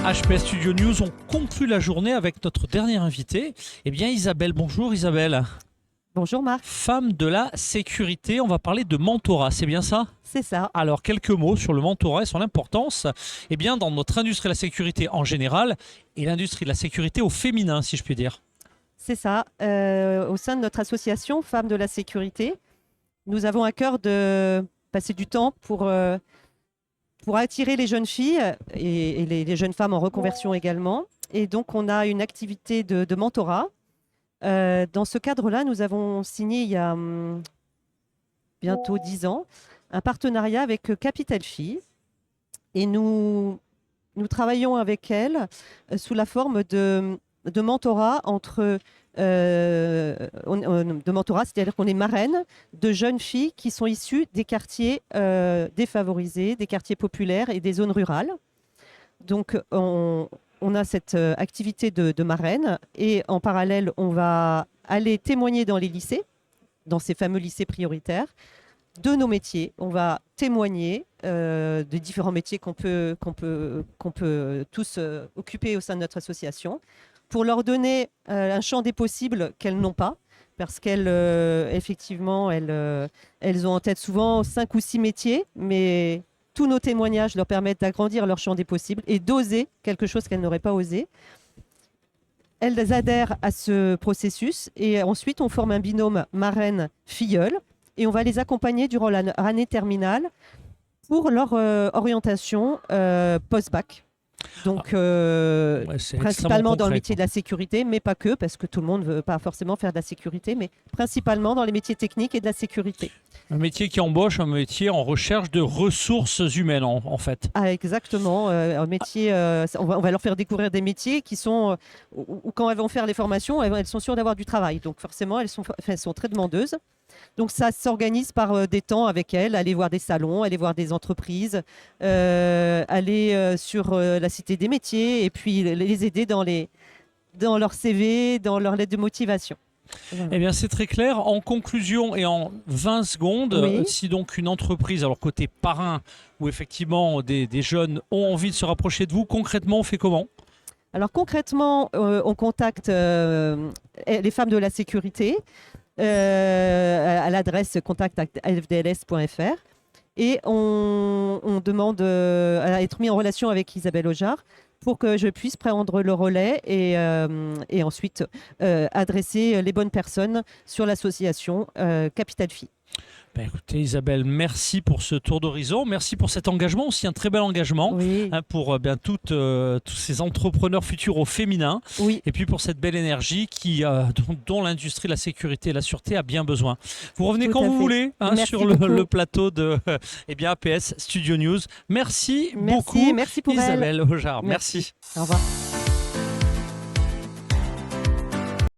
HPS Studio News, on conclut la journée avec notre dernière invitée. Eh bien Isabelle, bonjour Isabelle. Bonjour Marc. Femme de la sécurité, on va parler de mentorat, c'est bien ça? C'est ça. Alors quelques mots sur le mentorat et son importance dans notre industrie de la sécurité en général et l'industrie de la sécurité au féminin, si je puis dire. C'est ça. Au sein de notre association Femmes de la sécurité, nous avons à cœur de passer du temps pour attirer les jeunes filles et les jeunes femmes en reconversion également. Et donc, on a une activité de mentorat. Dans ce cadre-là, nous avons signé il y a bientôt 10 ans un partenariat avec Capital Filles. Et nous travaillons avec elles sous la forme de mentorat de mentorat, c'est-à-dire qu'on est marraine de jeunes filles qui sont issues des quartiers défavorisés, des quartiers populaires et des zones rurales. Donc, on a cette activité de marraine et en parallèle, on va aller témoigner dans les lycées, dans ces fameux lycées prioritaires, de nos métiers. On va témoigner de différents métiers qu'on peut tous occuper au sein de notre association, pour leur donner un champ des possibles qu'elles n'ont pas, parce qu'elles, effectivement, elles ont en tête souvent 5 ou 6 métiers, mais tous nos témoignages leur permettent d'agrandir leur champ des possibles et d'oser quelque chose qu'elles n'auraient pas osé. Elles adhèrent à ce processus et ensuite on forme un binôme marraine-filleule et on va les accompagner durant leur année terminale pour leur orientation post-bac. Donc, principalement dans le métier de la sécurité, mais pas que, parce que tout le monde ne veut pas forcément faire de la sécurité, mais principalement dans les métiers techniques et de la sécurité. Un métier qui embauche, un métier en recherche de ressources humaines, en fait. Ah, exactement. Un métier, on va leur faire découvrir des métiers qui sont, où quand elles vont faire les formations, elles sont sûres d'avoir du travail. Donc, forcément, elles sont très demandeuses. Donc ça s'organise par des temps avec elles, aller voir des salons, aller voir des entreprises, aller sur la cité des métiers et puis les aider dans leur CV, dans leur lettre de motivation. Voilà. Eh bien, c'est très clair. En conclusion et en 20 secondes, Oui. si donc une entreprise, alors côté parrain, où effectivement des jeunes ont envie de se rapprocher de vous, concrètement, on fait comment ? Alors concrètement, on contacte les femmes de la sécurité à l'adresse contact@fdls.fr et on demande à être mis en relation avec Isabelle Ojard pour que je puisse prendre le relais et ensuite adresser les bonnes personnes sur l'association Capital Filles. Ben écoutez Isabelle, merci pour ce tour d'horizon, merci pour cet engagement, aussi un très bel engagement Oui. Pour tous ces entrepreneurs futurs au féminin, Oui. et puis pour cette belle énergie dont l'industrie de la sécurité et la sûreté a bien besoin. Vous revenez Tout quand à vous fait. voulez sur beaucoup. le plateau de APS Studio News. Merci beaucoup Merci pour Isabelle Ojard, merci. Au revoir.